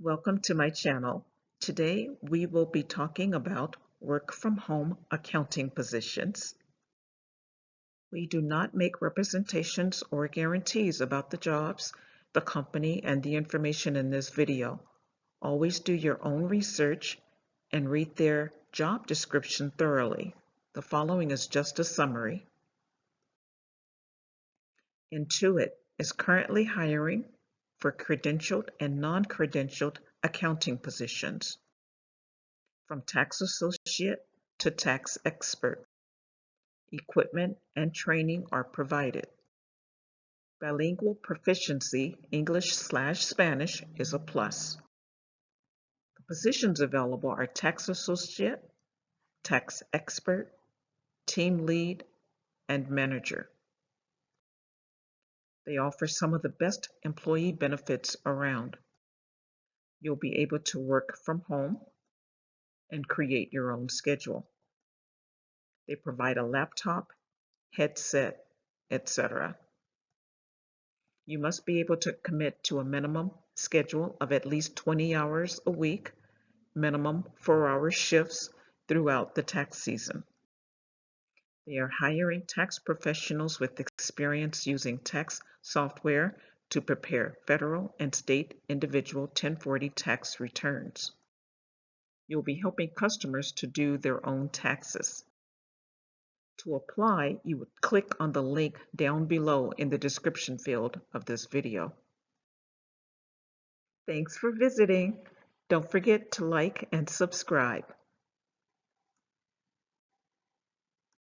Welcome to my channel. Today we will be talking about work from home accounting positions. We do not make representations or guarantees about the jobs, the company, and the information in this video. Always do your own research and read their job description thoroughly. The following is just a summary. INTUIT is currently hiring for credentialed and non-credentialed accounting positions, from tax associate to tax expert. Equipment and training are provided. Bilingual proficiency, English/Spanish, is a plus. The positions available are tax associate, tax expert, team lead, and manager. They offer some of the best employee benefits around. You'll be able to work from home and create your own schedule. They provide a laptop, headset, etc. You must be able to commit to a minimum schedule of at least 20 hours a week, minimum 4-hour shifts throughout the tax season. They are hiring tax professionals with experience using tax software to prepare federal and state individual 1040 tax returns. You'll be helping customers to do their own taxes. To apply, you would click on the link down below in the description field of this video. Thanks for visiting. Don't forget to like and subscribe.